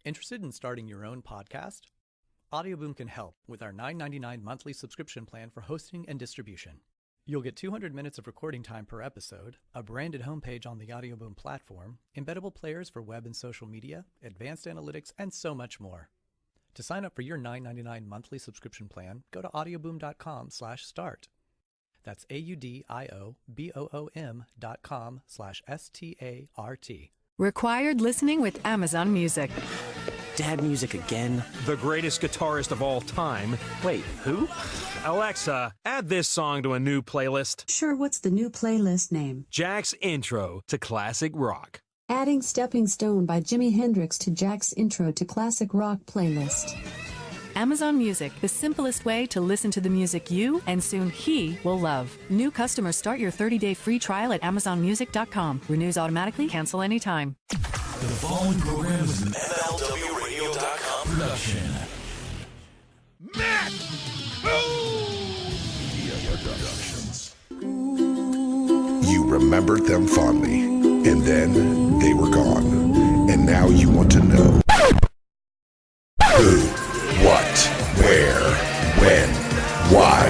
Interested in starting your own podcast? Audioboom can help with our $9.99 monthly subscription plan for hosting and distribution. You'll get 200 minutes of recording time per episode, a branded homepage on the Audioboom platform, embeddable players for web and social media, advanced analytics, and so much more. To sign up for your $9.99 monthly subscription plan, go to audioboom.com/start. That's audioboom.com/START. Required listening with Amazon Music. Dad music again? The greatest guitarist of all time. Wait, who? Alexa, add this song to a new playlist. Sure, what's the new playlist name? Jack's Intro to Classic Rock. Adding Stepping Stone by Jimi Hendrix to Jack's Intro to Classic Rock playlist. Amazon Music, the simplest way to listen to the music you and soon he will love. New customers start your 30-day free trial at amazonmusic.com. Renews automatically, cancel anytime. The following program is an MLWRadio.com production. Matt Media Productions. You remembered them fondly, and then they were gone. And now you want to know who, what, where, when, why.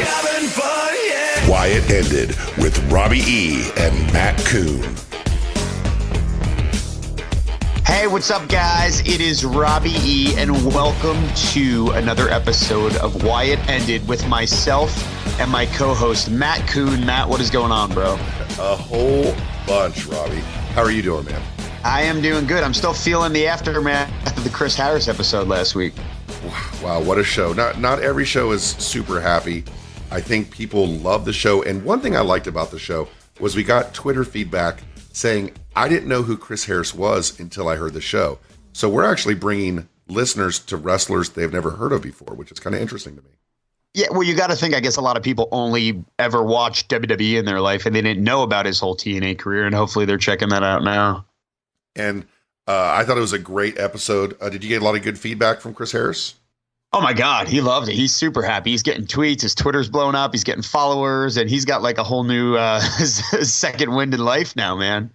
Having fun, yeah. Why It Ended with Robbie E. and Matt Coon. Hey, what's up, guys? It is Robbie E, and welcome to another episode of Why It Ended with myself and my co-host, Matt Coon. Matt, what is going on, bro? A whole bunch, Robbie. How are you doing, man? I am doing good. I'm still feeling the aftermath of the Chris Harris episode last week. Wow, what a show. Not every show is super happy. I think people love the show. And one thing I liked about the show was we got Twitter feedback saying, I didn't know who Chris Harris was until I heard the show. So we're actually bringing listeners to wrestlers they've never heard of before, which is kind of interesting to me. Yeah, well, you got to think, I guess a lot of people only ever watched WWE in their life and they didn't know about his whole TNA career. And hopefully they're checking that out now. And I thought it was a great episode. Did you get a lot of good feedback from Chris Harris? Oh, my God. He loved it. He's super happy. He's getting tweets. His Twitter's blowing up. He's getting followers. And he's got like a whole new second wind in life now, man.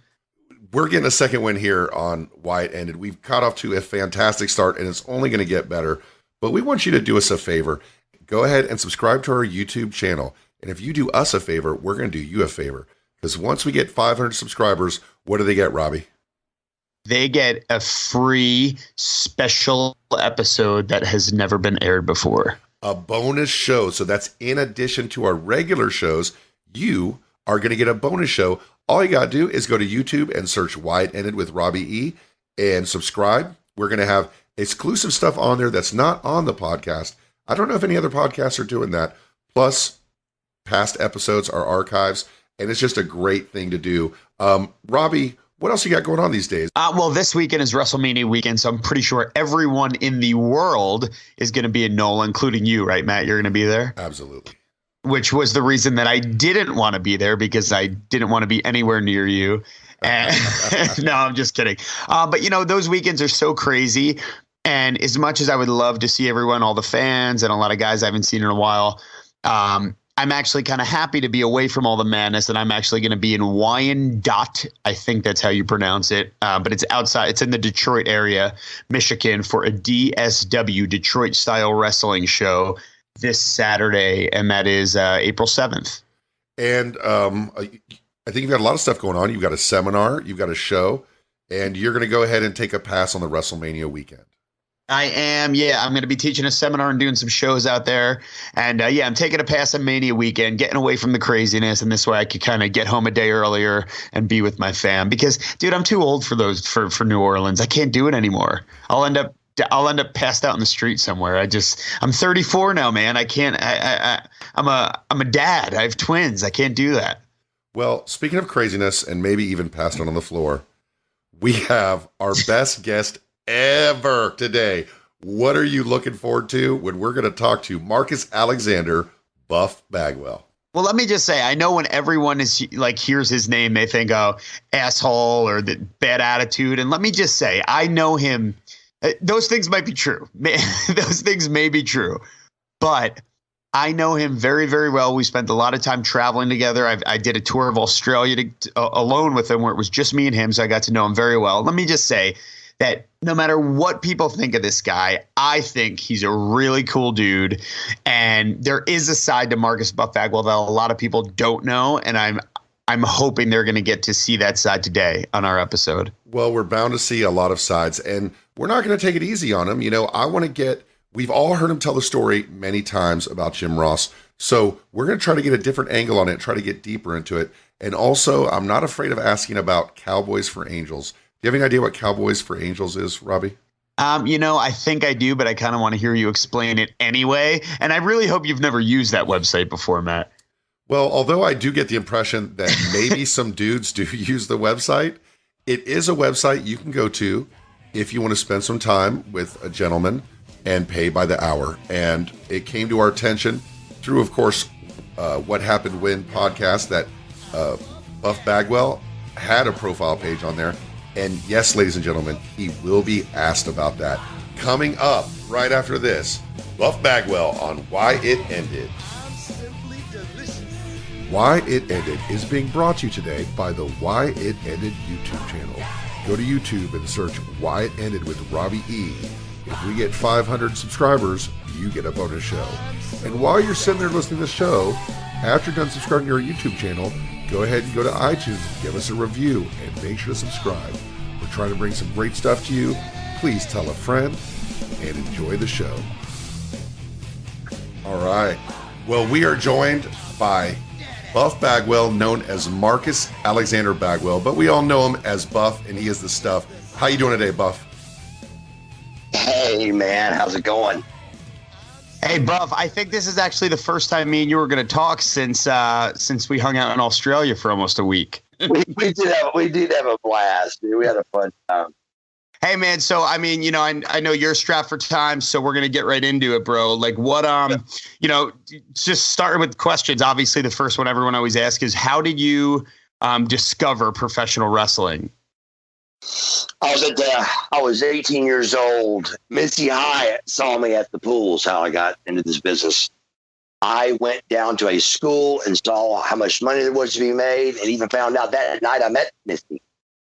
We're getting a second win here on Why It Ended. We've caught off to a fantastic start, and it's only going to get better. But we want you to do us a favor. Go ahead and subscribe to our YouTube channel. And if you do us a favor, we're going to do you a favor. Because once we get 500 subscribers, what do they get, Robbie? They get a free special episode that has never been aired before. A bonus show. So that's in addition to our regular shows. You are going to get a bonus show. All you got to do is go to YouTube and search Why It Ended with Robbie E. and subscribe. We're going to have exclusive stuff on there that's not on the podcast. I don't know if any other podcasts are doing that. Plus, past episodes are archives, and it's just a great thing to do. Robbie, what else you got going on these days? Well, this weekend is WrestleMania weekend, so I'm pretty sure everyone in the world is going to be in NOLA, including you, right, Matt? You're going to be there? Absolutely. Which was the reason that I didn't want to be there, because I didn't want to be anywhere near you. And no, I'm just kidding. But, you know, those weekends are so crazy. And as much as I would love to see everyone, all the fans and a lot of guys I haven't seen in a while, I'm actually kind of happy to be away from all the madness, and I'm actually going to be in Wyandotte. I think that's how you pronounce it. But it's outside. It's in the Detroit area, Michigan, for a DSW, Detroit Style Wrestling show this Saturday, and that is April 7th. And I think you've got a lot of stuff going on. You've got a seminar, you've got a show, and you're going to go ahead and take a pass on the WrestleMania weekend. I am. Yeah, I'm going to be teaching a seminar and doing some shows out there. And yeah, I'm taking a pass on Mania weekend, getting away from the craziness. And this way I could kind of get home a day earlier and be with my fam, because, dude, I'm too old for those, for New Orleans. I can't do it anymore. I'll end up passed out in the street somewhere. I'm 34 now, man. I can't, I'm a dad. I have twins. I can't do that. Well, speaking of craziness and maybe even passed out on the floor, we have our best guest ever today. What are you looking forward to when we're going to talk to Marcus Alexander, Buff Bagwell? Well, let me just say, I know when everyone is like hears his name, they think, oh, asshole or the bad attitude. And let me just say, I know him. Those things might be true. Those things may be true. But I know him very, very well. We spent a lot of time traveling together. I did a tour of Australia alone with him where it was just me and him, so I got to know him very well. Let me just say that no matter what people think of this guy, I think he's a really cool dude. And there is a side to Marcus Buff Bagwell that a lot of people don't know, and I'm hoping they're going to get to see that side today on our episode. Well, we're bound to see a lot of sides, and we're not going to take it easy on him. We've all heard him tell the story many times about Jim Ross. So we're going to try to get a different angle on it, try to get deeper into it. And also, I'm not afraid of asking about Cowboys for Angels. Do you have any idea what Cowboys for Angels is, Robbie? I think I do, but I kind of want to hear you explain it anyway. And I really hope you've never used that website before, Matt. Well, although I do get the impression that maybe some dudes do use the website, it is a website you can go to if you want to spend some time with a gentleman and pay by the hour. And it came to our attention through, of course, What Happened When podcast that Buff Bagwell had a profile page on there. And yes, ladies and gentlemen, he will be asked about that. Coming up right after this, Buff Bagwell on Why It Ended. Why It Ended is being brought to you today by the Why It Ended YouTube channel. Go to YouTube and search Why It Ended with Robbie E. If we get 500 subscribers, you get a bonus show. And while you're sitting there listening to the show, after you're done subscribing to our YouTube channel, go ahead and go to iTunes, give us a review, and make sure to subscribe. We're trying to bring some great stuff to you. Please tell a friend and enjoy the show. All right. Well, we are joined by Buff Bagwell, known as Marcus Alexander Bagwell, but we all know him as Buff, and he is the stuff. How you doing today, Buff? Hey, man, how's it going? Hey, Buff, I think this is actually the first time me and you were going to talk since we hung out in Australia for almost a week. we did have a blast, dude. We had a fun time. Hey, man, so, I know you're strapped for time, so we're going to get right into it, bro. Like, what, just starting with questions. Obviously, the first one everyone always asks is, how did you discover professional wrestling? I was 18 years old. Missy Hyatt saw me at the pools, how I got into this business. I went down to a school and saw how much money there was to be made, and even found out that night I met Missy.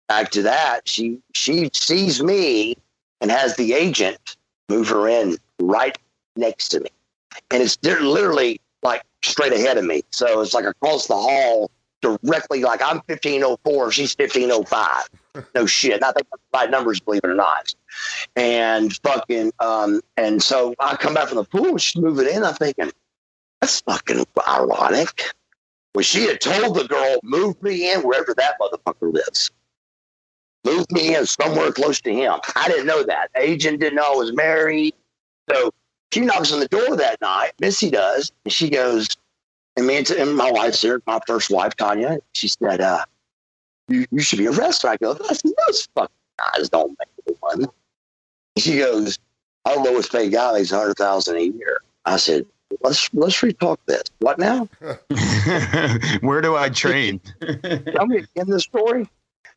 Back to that, she sees me and has the agent move her in right next to me. And they're literally like straight ahead of me. So it's like across the hall directly, like I'm 1504, she's 1505. No shit. I think that's the right numbers, believe it or not. And and so I come back from the pool, she's moving in. I'm thinking, that's fucking ironic. Well, she had told the girl, move me in wherever that motherfucker lives. Move me in somewhere close to him. I didn't know that. Agent didn't know I was married. So she knocks on the door that night. Missy does. And she goes, and my wife's there, my first wife, Tanya. She said, you should be a wrestler. I go, those fucking guys don't make money. She goes, I don't know what's paid guy makes $100,000 a year. I said, let's retalk this. What now? Where do I train? Tell me again the story.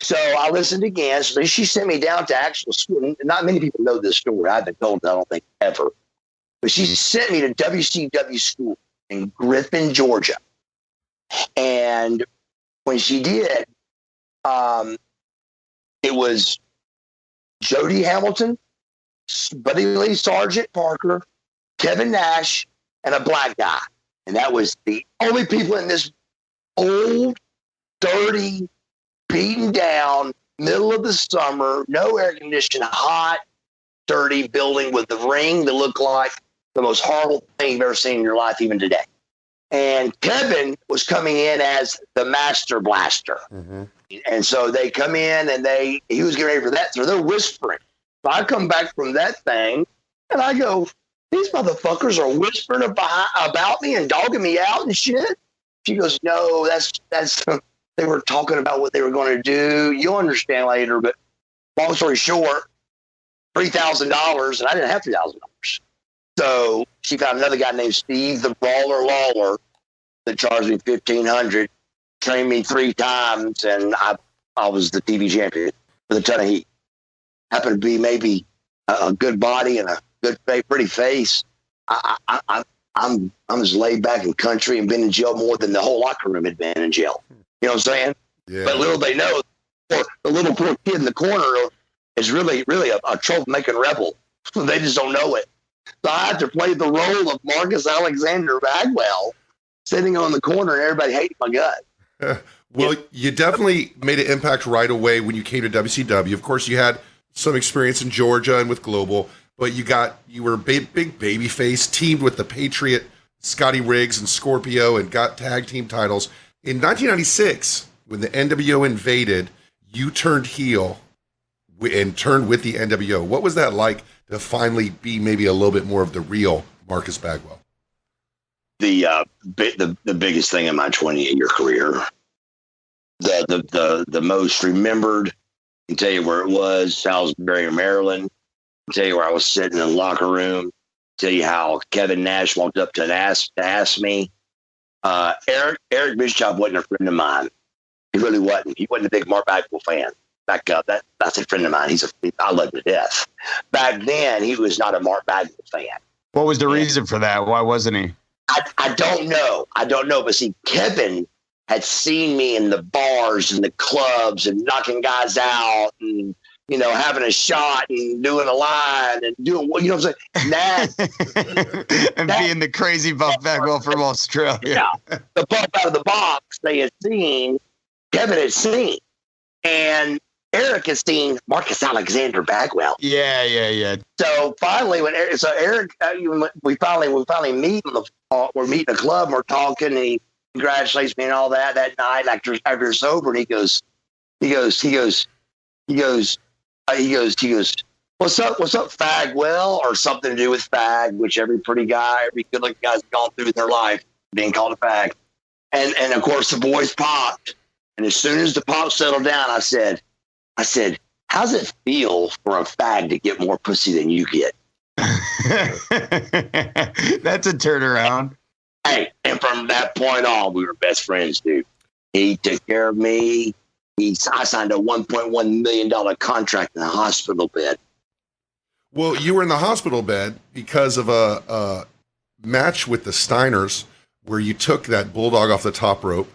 So I listened again. So she sent me down to actual school. Not many people know this story. I've been told that, I don't think ever. But she sent me to WCW school in Griffin, Georgia. And when she did, it was Jody Hamilton, Buddy Lee Sergeant Parker, Kevin Nash, and a black guy. And that was the only people in this old, dirty, beaten down, middle of the summer, no air conditioning, hot, dirty building with the ring that looked like the most horrible thing you've ever seen in your life, even today. And Kevin was coming in as the Master Blaster. Mm-hmm. And so they come in and he was getting ready for that. So they're whispering. So I come back from that thing and I go, these motherfuckers are whispering about me and dogging me out and shit. She goes, no, that's they were talking about what they were going to do. You'll understand later, but long story short, $3,000, and I didn't have $3,000. So she found another guy named Steve the Brawler Lawler that charged me $1,500, trained me 3 times, and I was the TV champion with a ton of heat. Happened to be maybe a good body and a good, pretty face. I I'm as laid back in country and been in jail more than the whole locker room had been in jail. You know what I'm saying? Yeah. But little they know, the little poor kid in the corner is really a trouble-making rebel. They just don't know it. So I had to play the role of Marcus Alexander Bagwell, sitting on the corner, and everybody hated my gut. Well, you definitely made an impact right away when you came to WCW. Of course, you had some experience in Georgia and with Global, but you were a big baby face, teamed with the Patriot, Scotty Riggs, and Scorpio, and got tag team titles. In 1996, when the NWO invaded, you turned heel and turned with the NWO. What was that to finally be maybe a little bit more of the real Marcus Bagwell? The biggest thing in my 28-year career, the most remembered, I can tell you where it was, Salisbury, Maryland. I can tell you where I was sitting in the locker room. Tell you how Kevin Nash walked up to ask me. Eric Bischoff wasn't a friend of mine. He really wasn't. He wasn't a big Mark Bagwell fan. Back up, that's a friend of mine. I love him to death. Back then, he was not a Mark Bagwell fan. What was the reason for that? Why wasn't he? I don't know. But see, Kevin had seen me in the bars and the clubs and knocking guys out and, having a shot and doing a line and doing, you know what I'm saying? And being the crazy Buff Bagwell from Australia. Yeah. The bump out of the box they had seen, Kevin had seen. And Eric has seen Marcus Alexander Bagwell. Yeah. So finally, Eric, we finally meet we're meeting a club, and we're talking, and he congratulates me and all that night after it's over, and he goes, what's up, Fagwell, or something to do with fag, which every pretty guy, every good looking guy's gone through in their life, being called a fag, and of course the boys popped, and as soon as the pop settled down, I said, how's it feel for a fag to get more pussy than you get? That's a turnaround. Hey, and from that point on, we were best friends, dude. He took care of me. I signed a $1.1 million contract in a hospital bed. Well, you were in the hospital bed because of a match with the Steiners where you took that bulldog off the top rope.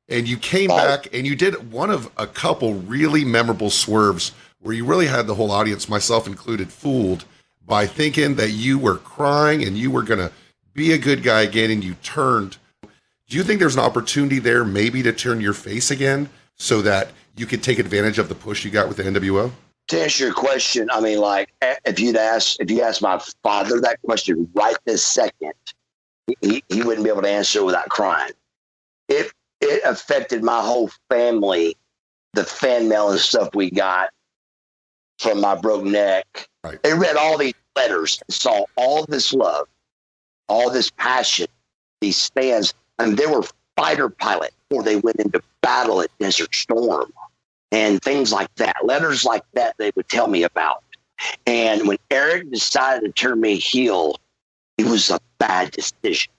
And you came back and you did one of a couple really memorable swerves where you really had the whole audience, myself included, fooled by thinking that you were crying and you were going to be a good guy again, and you turned. Do you think there's an opportunity there maybe to turn your face again so that you could take advantage of the push you got with the NWO? To answer your question, I mean, if you asked my father that question right this second, he wouldn't be able to answer it without crying. It affected my whole family, the fan mail and stuff we got from my broke neck. Right. They read all these letters and saw all this love, all this passion, these fans. And they were fighter pilots before they went into battle at Desert Storm and things like that. Letters like that they would tell me about. And when Eric decided to turn me heel, it was a bad decision.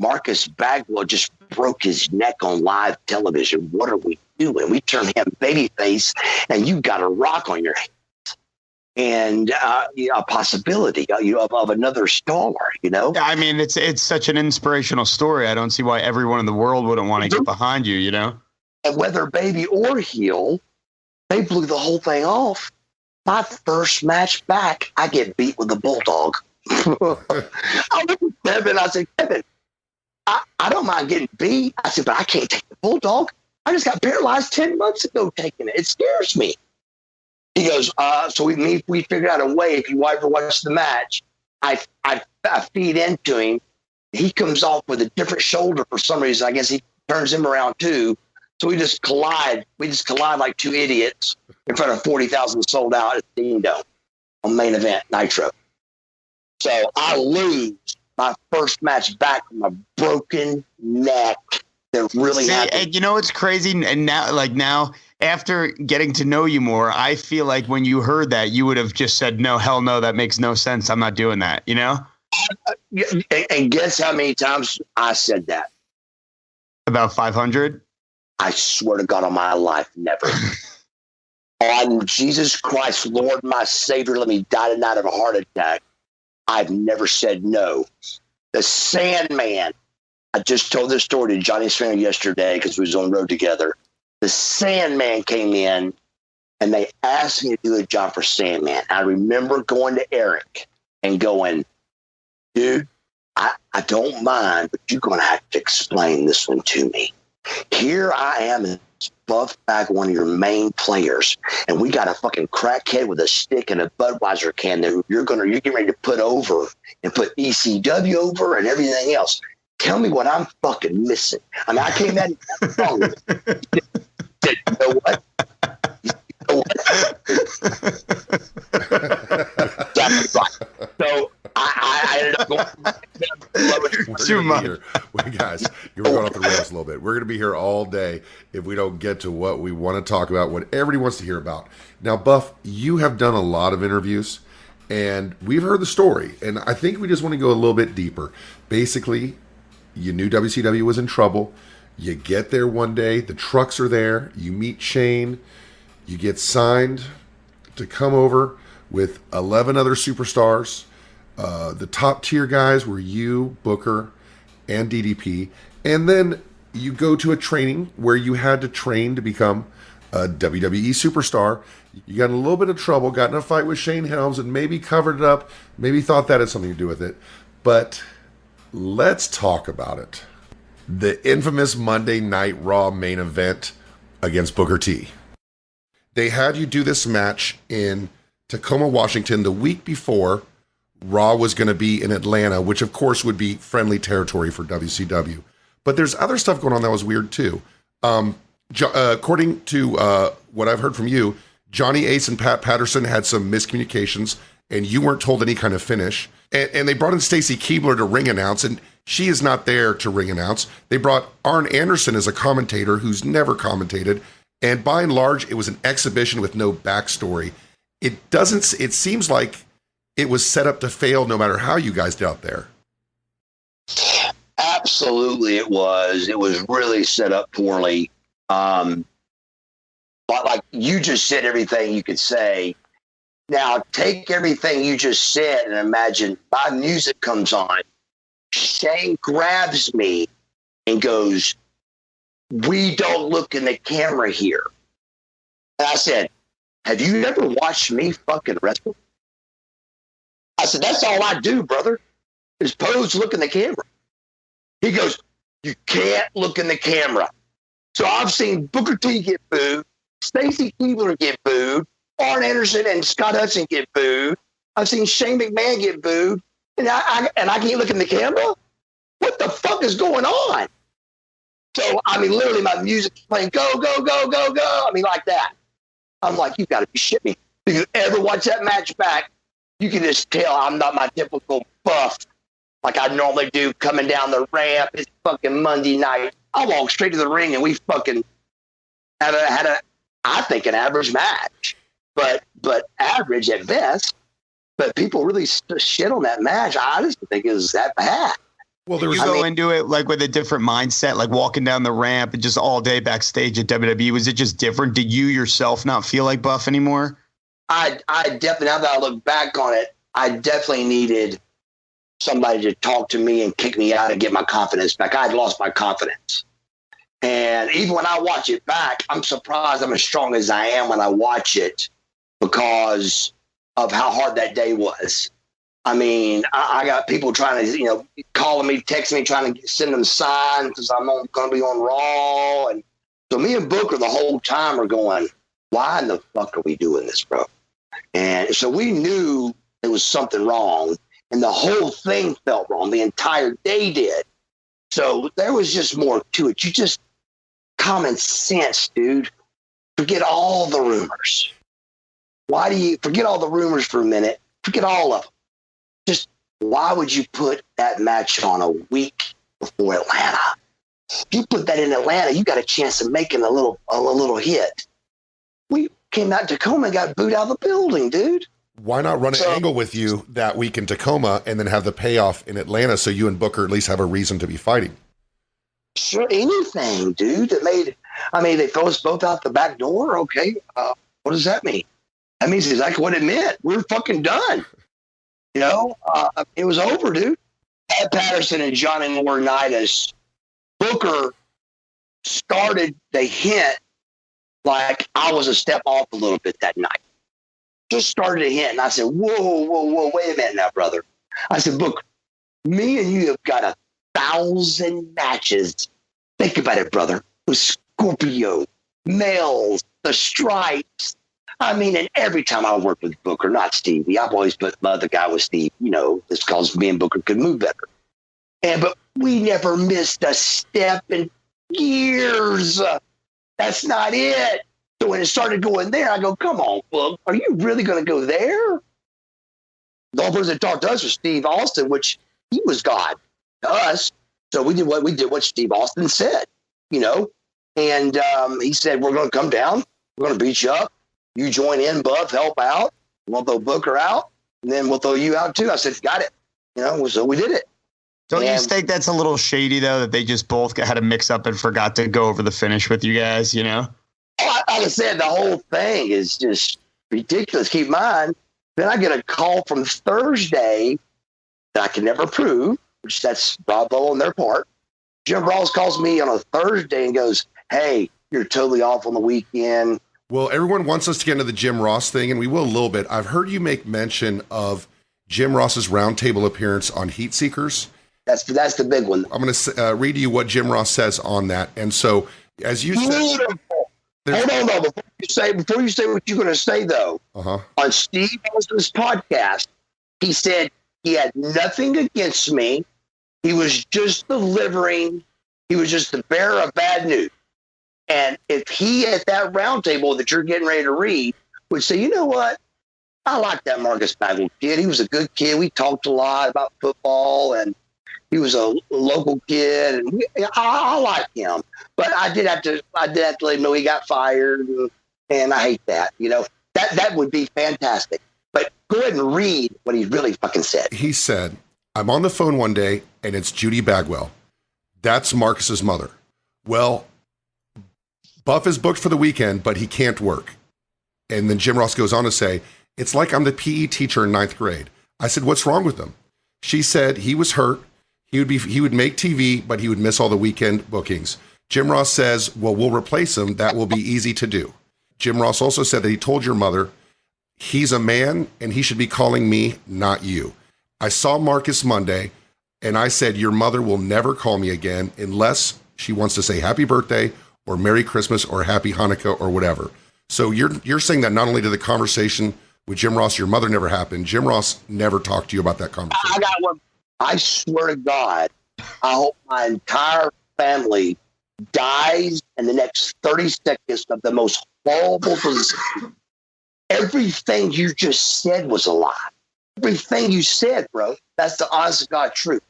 Marcus Bagwell just broke his neck on live television. What are we doing? We turn him babyface, and you got a rock on your hands, and a possibility, of another star. I mean, it's such an inspirational story. I don't see why everyone in the world wouldn't want to get behind you. And whether baby or heel, they blew the whole thing off. My first match back, I get beat with a bulldog. I looked at Kevin. I said, Kevin, I don't mind getting beat. I said, but I can't take the bulldog. I just got paralyzed 10 months ago taking it. It scares me. He goes, so we figured out a way. If you ever watch the match, I feed into him. He comes off with a different shoulder for some reason. I guess he turns him around too. So we just collide. Like two idiots in front of 40,000 sold out at the Steam Dome on main event Nitro. So I lose my first match back from a broken neck that really happened. And it's crazy. And now after getting to know you more, I feel like when you heard that, you would have just said, no, hell no, that makes no sense. I'm not doing that, And guess how many times I said that? About 500? I swear to God on my life, never. On Jesus Christ, Lord, my Savior, let me die tonight of a heart attack. I've never said no. The Sandman. I just told this story to Johnny Springer yesterday because we was on the road together. The Sandman came in and they asked me to do a job for Sandman. I remember going to Eric and going, dude, I don't mind, but you're going to have to explain this one to me. Here I am, Buff back, one of your main players, and we got a fucking crackhead with a stick and a Budweiser can that you're getting ready to put over and put ECW over and everything else. Tell me what I'm fucking missing. I mean, I came at it wrong. You know what? That's right. So I ended up going too much. Guys, we're going off the rails a little bit. We're going to be here all day if we don't get to what we want to talk about, what everybody wants to hear about. Now, Buff, you have done a lot of interviews, and we've heard the story, and I think we just want to go a little bit deeper. Basically, you knew WCW was in trouble. You get there one day, the trucks are there, you meet Shane, you get signed to come over with 11 other superstars. The top tier guys were you, Booker, and DDP. And then you go to a training where you had to train to become a WWE superstar. You got in a little bit of trouble, got in a fight with Shane Helms, and maybe covered it up, maybe thought that had something to do with it. But let's talk about it. The infamous Monday Night Raw main event against Booker T. They had you do this match in Tacoma, Washington, the week before Raw was going to be in Atlanta, which of course would be friendly territory for WCW. But there's other stuff going on that was weird too. According to what I've heard from you, Johnny Ace and Pat Patterson had some miscommunications, and you weren't told any kind of finish. And they brought in Stacy Keibler to ring announce, and she is not there to ring announce. They brought Arn Anderson as a commentator who's never commentated. And by and large, it was an exhibition with no backstory. It seems like it was set up to fail no matter how you guys did out there. Absolutely, it was. It was really set up poorly. But like you just said everything you could say. Now take everything you just said and imagine my music comes on. Shane grabs me and goes, "We don't look in the camera here." And I said, "Have you ever watched me fucking wrestle?" I said, "That's all I do, brother, is pose, look in the camera." He goes, "You can't look in the camera." So I've seen Booker T get booed, Stacy Keibler get booed, Arn Anderson and Scott Hudson get booed. I've seen Shane McMahon get booed, and I can't look in the camera? What the fuck is going on? So, I mean, literally my music's playing, go, go, go, go, go. I mean, like that. I'm like, you got to be shitting me. If you ever watch that match back, you can just tell I'm not my typical buff like I normally do coming down the ramp. It's fucking Monday night. I walk straight to the ring and we fucking had I think, an average match. But average at best. But people really shit on that match. I just think it was that bad. Well, there was into it like with a different mindset, like walking down the ramp and just all day backstage at WWE. Was it just different? Did you yourself not feel like buff anymore? I definitely, now that I look back on it, I definitely needed somebody to talk to me and kick me out and get my confidence back. I had lost my confidence. And even when I watch it back, I'm surprised I'm as strong as I am when I watch it because of how hard that day was. I mean, I got people trying to, calling me, texting me, trying to send them signs because I'm going to be on Raw. And so me and Booker the whole time are going, why in the fuck are we doing this, bro? And so we knew there was something wrong, and the whole thing felt wrong. The entire day did. So there was just more to it. You just common sense, dude. Forget all the rumors. Why do you forget all the rumors for a minute? Forget all of them. Just why would you put that match on a week before Atlanta? If you put that in Atlanta, you got a chance of making a little hit. We came out to Tacoma and got booed out of the building, dude. Why not run an angle with you that week in Tacoma and then have the payoff in Atlanta so you and Booker at least have a reason to be fighting? Sure, anything, dude. They throw us both out the back door. Okay, what does that mean? That means exactly what it meant. We're fucking done. It was over, dude. Ed Patterson and Johnny Laurinaitis, Booker started the hint like I was a step off a little bit that night. Just started a hint. And I said, whoa, wait a minute now, brother. I said, Booker, me and you have got 1,000 matches. Think about it, brother. With Scorpio, Males, the Stripes. I mean, and every time I worked with Booker, not Stevie, I've always put my other guy with Steve, it's because me and Booker could move better. But we never missed a step in years. That's not it. So when it started going there, I go, come on, Book, are you really going to go there? The only person that talked to us was Steve Austin, which he was God to us. So we did what Steve Austin said, And he said, we're going to come down. We're going to beat you up. You join in, Buff, help out. We'll throw Booker out, and then we'll throw you out too. I said, got it. So we did it. Don't you think that's a little shady, though, that they just both had a mix-up and forgot to go over the finish with you guys, Like I said, the whole thing is just ridiculous. Keep in mind, then I get a call from Thursday that I can never prove, which that's bravo on their part. Jim Ross calls me on a Thursday and goes, hey, you're totally off on the weekend. Well, everyone wants us to get into the Jim Ross thing, and we will a little bit. I've heard you make mention of Jim Ross's roundtable appearance on Heat Seekers. That's the big one. I'm going to read to you what Jim Ross says on that. And so, as you said, hold on, though. Before you say what you're going to say, though, on Steve Austin's podcast, he said he had nothing against me. He was just the bearer of bad news. And if he at that round table that you're getting ready to read would say, you know what? I like that Marcus Bagwell kid. He was a good kid. We talked a lot about football, and he was a local kid, and I like him. But I did have to let him know he got fired, and I hate that. That would be fantastic. But go ahead and read what he really fucking said. He said, I'm on the phone one day, and it's Judy Bagwell. That's Marcus's mother. Well, Buff is booked for the weekend, but he can't work. And then Jim Ross goes on to say, it's like I'm the PE teacher in 9th grade. I said, what's wrong with him? She said he was hurt. He would make TV, but he would miss all the weekend bookings. Jim Ross says, well, we'll replace him. That will be easy to do. Jim Ross also said that he told your mother he's a man and he should be calling me, not you. I saw Marcus Monday and I said, your mother will never call me again unless she wants to say happy birthday or Merry Christmas or Happy Hanukkah or whatever. So you're saying that not only did the conversation with Jim Ross, your mother never happened, Jim Ross never talked to you about that conversation. I got one. I swear to God, I hope my entire family dies in the next 30 seconds of the most horrible position. Everything you just said was a lie. Everything you said, bro, that's the honest to God truth.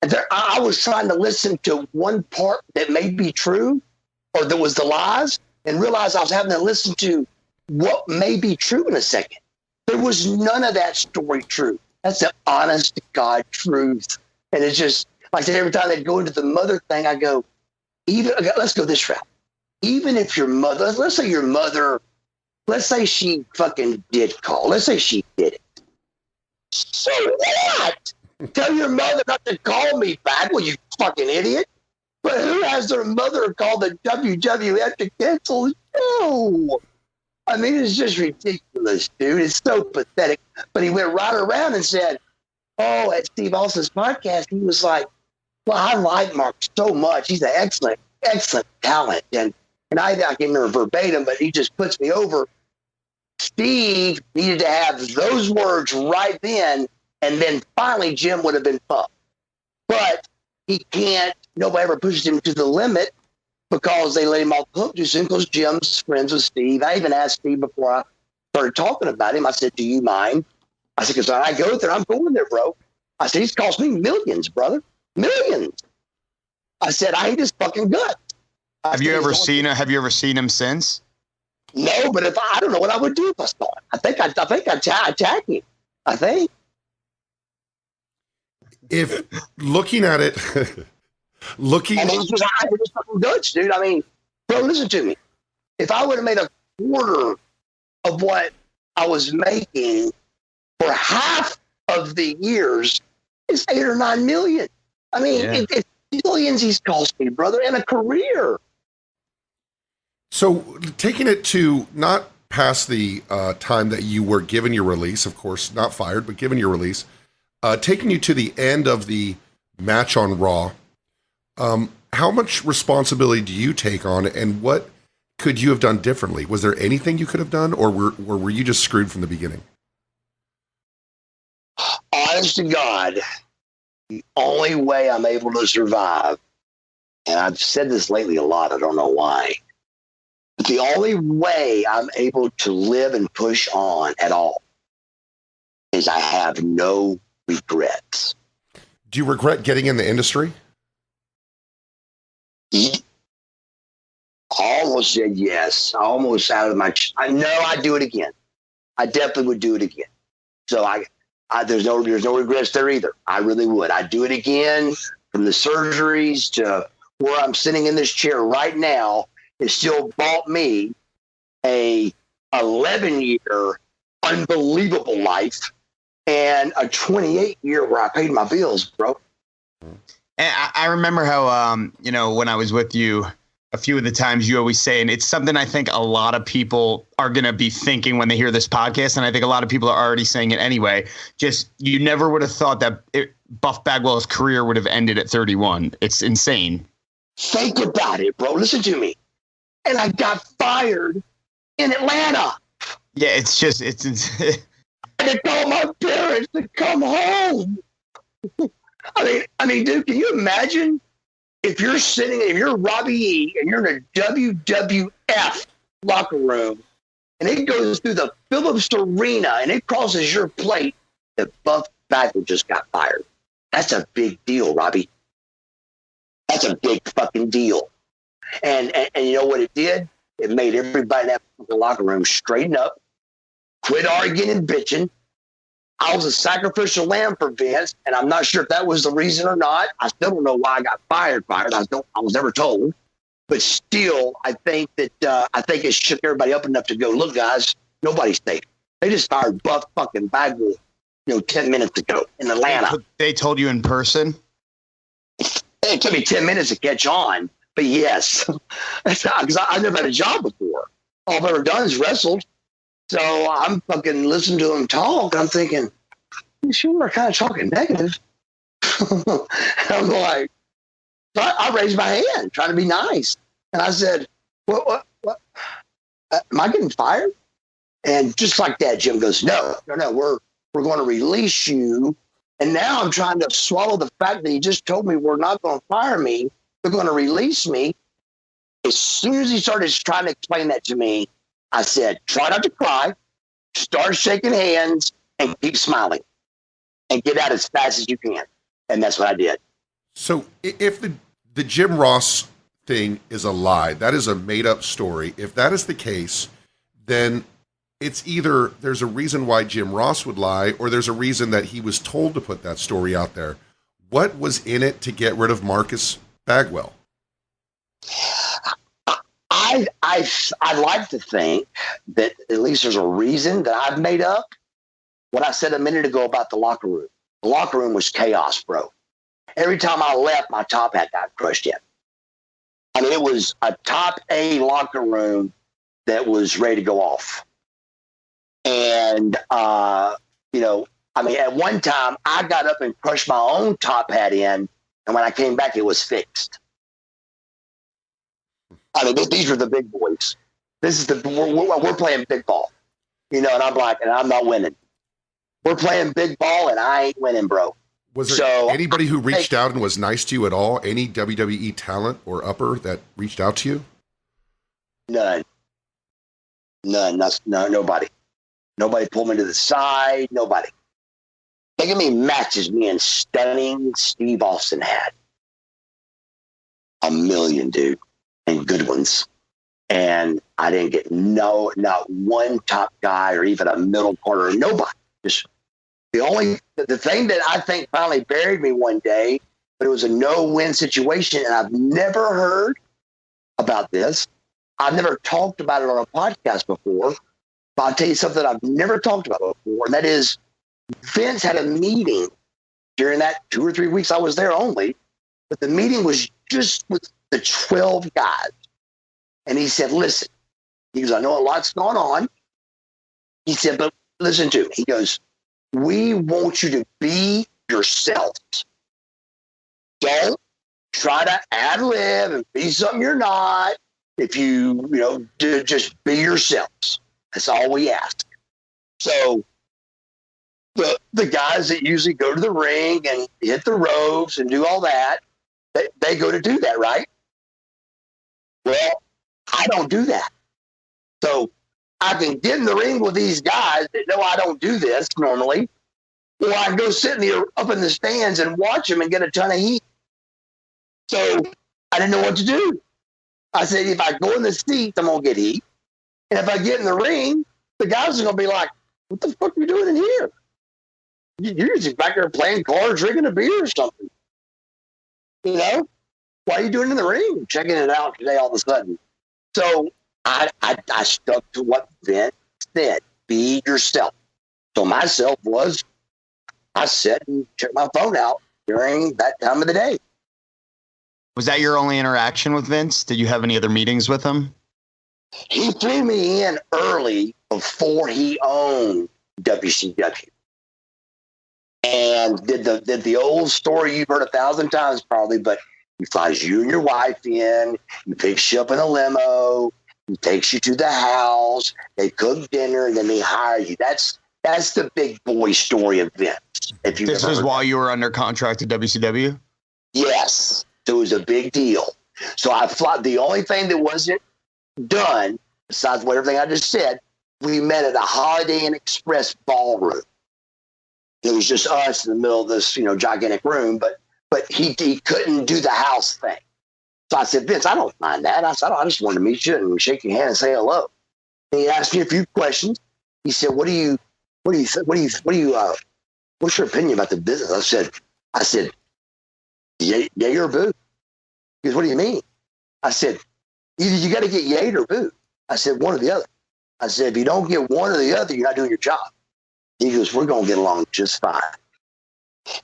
And I was trying to listen to one part that may be true or that was the lies and realized I was having to listen to what may be true in a second. There was none of that story true. That's the honest to God truth. And it's just, like I said, every time they'd go into the mother thing, I go, let's go this route. Even if your mother, let's say she fucking did call. Let's say she did it. So what? Tell your mother not to call me back, well, you fucking idiot. But who has their mother call the WWF to cancel the show? I mean, it's just ridiculous, dude. It's so pathetic. But he went right around and said, at Steve Austin's podcast, he was like, well, I like Mark so much. He's an excellent, excellent talent. And I can't remember verbatim, but he just puts me over. Steve needed to have those words right then, and then finally Jim would have been pumped. But he can't, nobody ever pushes him to the limit because they let him off the hook too soon because Jim's friends with Steve. I even asked Steve before I started talking about him. I said, do you mind? I said, because when I go there, I'm going there, bro. I said, he's cost me millions, brother. Millions. I said, I hate his fucking guts. Have you ever seen him since? No, but I don't know what I would do if I saw him. I think I'd attack him. I think. If looking at it, I mean, it's just fucking guts, dude. I mean, bro, listen to me. If I would have made a quarter of what I was making for half of the years It's 8 or 9 million. I mean, Yeah. it's millions he's cost me, brother, and a career. So taking it to not past the time that you were given your release, of course, not fired, but given your release, taking you to the end of the match on Raw, how much responsibility do you take on, and what could you have done differently? Was there anything you could have done, or were you just screwed from the beginning? Honest to God, the only way I'm able to survive, and I've said this lately a lot, I don't know why, but the only way I'm able to live and push on at all is I have no regrets. Do you regret getting in the industry? I almost said yes. I almost out of my. I know I'd do it again. I definitely would do it again. So there's no regrets there either. I really would. I'd do it again. From the surgeries to where I'm sitting in this chair right now, it still bought me a 11-year unbelievable life and a 28-year where I paid my bills, bro. And I remember how, when I was with you, a few of the times you always say, and it's something I think a lot of people are going to be thinking when they hear this podcast, and I think a lot of people are already saying it anyway, just you never would have thought that Buff Bagwell's career would have ended at 31. It's insane. Think about it, bro. Listen to me. And I got fired in Atlanta. Yeah, it's I had to call my parents to come home. I mean, dude, can you imagine if you're Robbie E and you're in a WWF locker room and it goes through the Phillips Arena and it crosses your plate that Buff Bagwell just got fired? That's a big deal, Robbie. That's a big fucking deal. And you know what it did? It made everybody in that fucking locker room straighten up, quit arguing and bitching. I was a sacrificial lamb for Vince, and I'm not sure if that was the reason or not. I still don't know why I got fired. I was never told. But still, I think it shook everybody up enough to go, look, guys, nobody's safe. They just fired Buff fucking Bagwell, 10 minutes ago in Atlanta. They told you in person? It took me 10 minutes to catch on, but yes, because I've never had a job before. All I've ever done is wrestled. So I'm fucking listening to him talk. I'm thinking, you sure are kind of talking negative. I'm like, so I raised my hand trying to be nice. And I said, what? Am I getting fired? And just like that, Jim goes, no, we're going to release you. And now I'm trying to swallow the fact that he just told me we're not going to fire me. They're going to release me. As soon as he started trying to explain that to me, I said, try not to cry, start shaking hands, and keep smiling, and get out as fast as you can. And that's what I did. So if the Jim Ross thing is a lie, that is a made-up story. If that is the case, then it's either there's a reason why Jim Ross would lie, or there's a reason that he was told to put that story out there. What was in it to get rid of Marcus Bagwell? I like to think that at least there's a reason that I've made up. What I said a minute ago about the locker room. The locker room was chaos, bro. Every time I left, my top hat got crushed in. I mean, it was a top A locker room that was ready to go off. And, at one time I got up and crushed my own top hat in. And when I came back, it was fixed. I mean, these were the big boys. This is we're playing big ball, and I'm like, and I'm not winning. We're playing big ball, and I ain't winning, bro. Was there anybody who reached out and was nice to you at all? Any WWE talent or upper that reached out to you? None. Nobody. Nobody pulled me to the side. Nobody. Think of me matches me and stunning Steve Austin had. A million, dude. And good ones. And I didn't get not one top guy or even a middle corner, nobody. Just the thing that I think finally buried me one day, but it was a no-win situation, and I've never heard about this. I've never talked about it on a podcast before, but I'll tell you something I've never talked about before, and that is Vince had a meeting during that 2 or 3 weeks I was there only. But the meeting was just with the 12 guys. And he said, listen, he goes, I know a lot's going on. He said, but listen to me. He goes, we want you to be yourselves. Don't try to ad-lib and be something you're not. If just be yourselves. That's all we ask. So the guys that usually go to the ring and hit the ropes and do all that, they go to do that, right? Well, I don't do that. So I can get in the ring with these guys that know I don't do this normally, or I can go sit up in the stands and watch them and get a ton of heat. So I didn't know what to do. I said, if I go in the seats, I'm going to get heat. And if I get in the ring, the guys are going to be like, what the fuck are you doing in here? You're just back there playing cards, drinking a beer or something. Why are you doing it in the ring? Checking it out today all of a sudden. So I stuck to what Vince said. Be yourself. So myself was, I sat and checked my phone out during that time of the day. Was that your only interaction with Vince? Did you have any other meetings with him? He flew me in early before he owned WCW. And did the old story you've heard 1,000 times probably, but he flies you and your wife in, he picks you up in a limo, he takes you to the house, they cook dinner, and then they hire you. That's the big boy story of Vince. This was while you were under contract at WCW? Yes. So it was a big deal. So I fly. The only thing that wasn't done, besides what everything I just said, we met at a Holiday Inn Express ballroom. It was just us in the middle of this, gigantic room, but he couldn't do the house thing. So I said, Vince, I don't mind that. I said, I just wanted to meet you and shake your hand and say hello. And he asked me a few questions. He said, what's your opinion about the business? I said, yay or boo? He goes, what do you mean? I said, either you got to get yayed or boo. I said, one or the other. I said, if you don't get one or the other, you're not doing your job. He goes, we're going to get along just fine.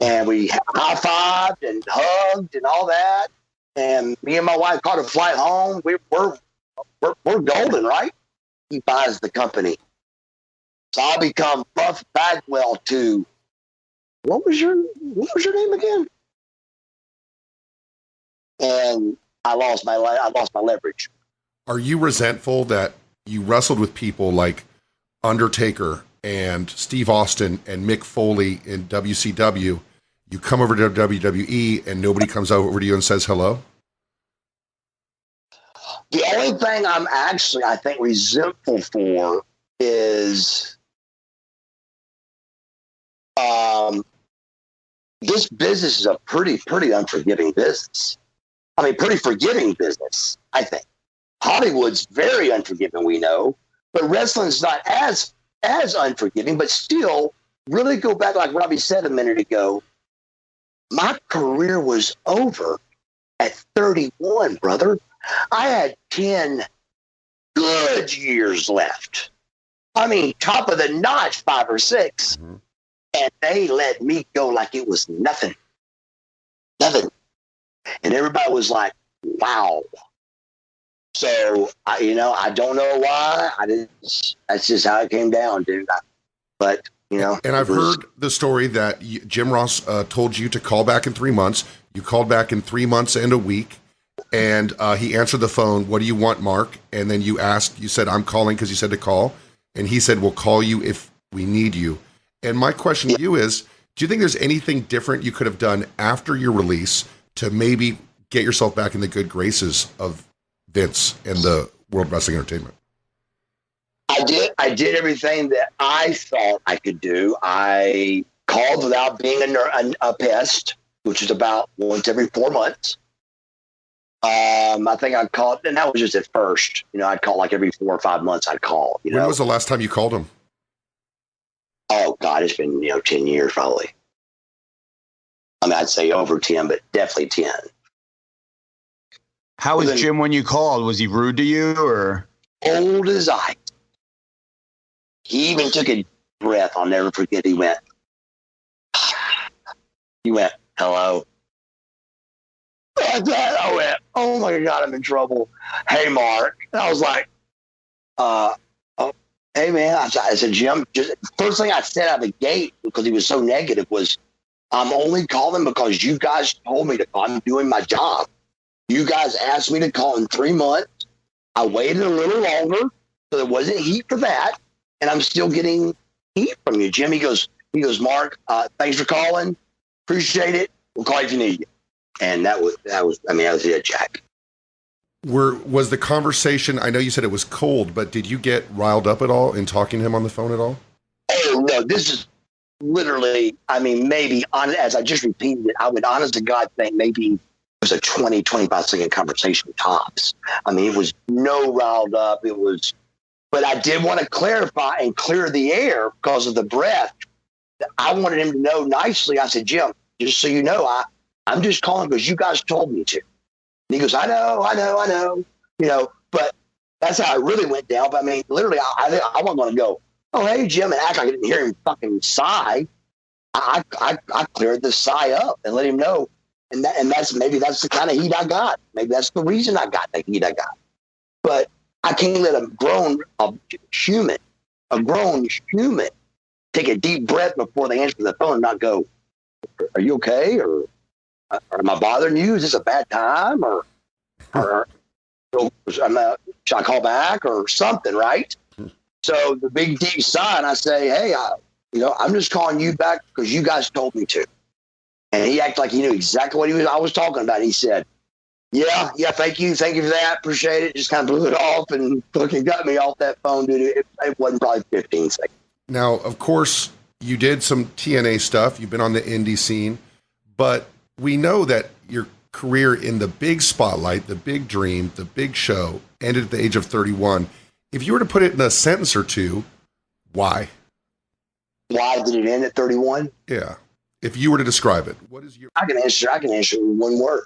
And we high-fived and hugged and all that. And me and my wife caught a flight home. We're golden, right? He buys the company. So I become Buff Bagwell to, what was your name again? And I lost my leverage. Are you resentful that you wrestled with people like Undertaker and Steve Austin and Mick Foley in WCW? You come over to WWE and nobody comes over to you and says hello? The only thing I'm actually, I think, resentful for is this business is a pretty unforgiving business. I mean, pretty forgiving business, I think. Hollywood's very unforgiving, we know, but wrestling's not as unforgiving, but still, really go back, like Robbie said a minute ago, my career was over at 31, brother. I had 10 good years left. I mean, top of the notch, 5 or 6. Mm-hmm. And they let me go like it was nothing. Nothing. And everybody was like, wow. So, I don't know why. That's just how it came down, dude. And I've heard the story that Jim Ross told you to call back in 3 months. You called back in 3 months and a week. And he answered the phone. What do you want, Mark? And then you said, I'm calling because you said to call. And he said, we'll call you if we need you. And my question to you is, do you think there's anything different you could have done after your release to maybe get yourself back in the good graces of Vince and the World Wrestling Entertainment? I did everything that I thought I could do. I called without being a pest, which is about once every 4 months. I think I called, and that was just at first. I'd call like every 4 or 5 months. I'd call. When was the last time you called him? Oh God, it's been 10 years probably. I mean, I'd say over 10, but definitely 10. How was Jim when you called? Was he rude to you or? Old as ice. He even took a breath. I'll never forget. He went, He went, hello. I went, oh my God, I'm in trouble. Hey, Mark. And I was like, oh, hey, man. I said, Jim, first thing I said out of the gate, because he was so negative, was, I'm only calling because you guys told me to call. I'm doing my job. You guys asked me to call in 3 months. I waited a little longer, so there wasn't heat for that. And I'm still getting heat from you, Jim. He goes, Mark, thanks for calling. Appreciate it. We'll call you if you need it. And that was it, Jack. Was the conversation, I know you said it was cold, but did you get riled up at all in talking to him on the phone at all? Oh, no, this is literally, maybe, as I just repeated it, I would honest to God think maybe it was a 20, 25-second conversation tops. It was no riled up. But I did want to clarify and clear the air because of the breath. I wanted him to know nicely. I said, Jim, just so you know, I'm just calling because you guys told me to. And he goes, I know. But that's how it really went down. But literally, I wasn't going to go, oh, hey, Jim, and act like I didn't hear him fucking sigh. I cleared the sigh up and let him know. And that's the kind of heat I got. Maybe that's the reason I got the heat I got. But I can't let a grown human take a deep breath before they answer the phone and not go, are you okay? Or am I bothering you? Is this a bad time? Or should I call back or something, right? So the big deep sigh, and I say, hey, I'm just calling you back because you guys told me to. And he acted like he knew exactly what I was talking about. He said, yeah, thank you for that. Appreciate it. Just kind of blew it off and fucking got me off that phone, dude. It wasn't probably 15 seconds. Now, of course, you did some TNA stuff. You've been on the indie scene, but we know that your career in the big spotlight, the big dream, the big show ended at the age of 31. If you were to put it in a sentence or two, why? Why did it end at 31? Yeah. If you were to describe it, what is your... I can answer with one word.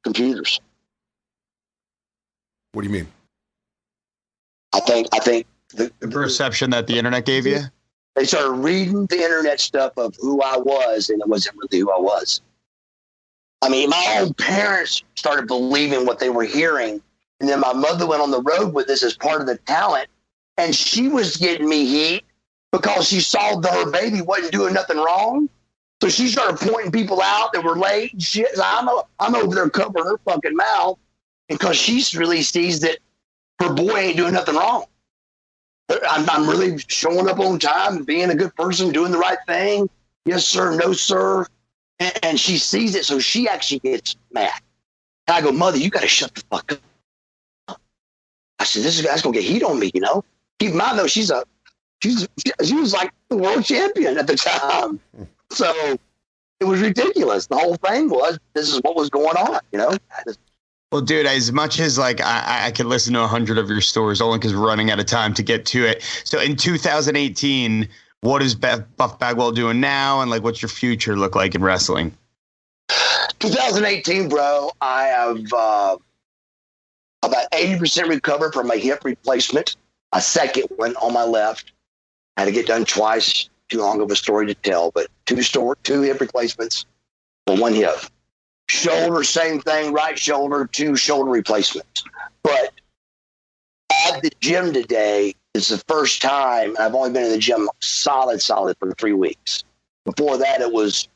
Computers. What do you mean? I think the perception that the internet gave you? They started reading the internet stuff of who I was, and it wasn't really who I was. My own parents started believing what they were hearing. And then my mother went on the road with this as part of the talent. And she was getting me heat because she saw that her baby wasn't doing nothing wrong. So she started pointing people out that were late and shit. So I'm over there covering her fucking mouth because she really sees that her boy ain't doing nothing wrong. I'm really showing up on time, being a good person, doing the right thing. Yes, sir. No, sir. And she sees it. So she actually gets mad. And I go, Mother, you got to shut the fuck up. I said, this guy's going to get heat on me, Keep in mind, though, she was like the world champion at the time. So it was ridiculous. The whole thing was, this is what was going on, Well, dude, as much as I could listen to 100 of your stories, only because we're running out of time to get to it. So in 2018, what is Buff Bagwell doing now? And what's your future look like in wrestling? 2018, bro, I have about 80% recovered from my hip replacement. A second one on my left. I had to get done twice. Too long of a story to tell, but two hip replacements for one hip. Shoulder, same thing. Right shoulder, 2 shoulder replacements. But at the gym today, it's the first time, and I've only been in the gym solid for 3 weeks. Before that, it was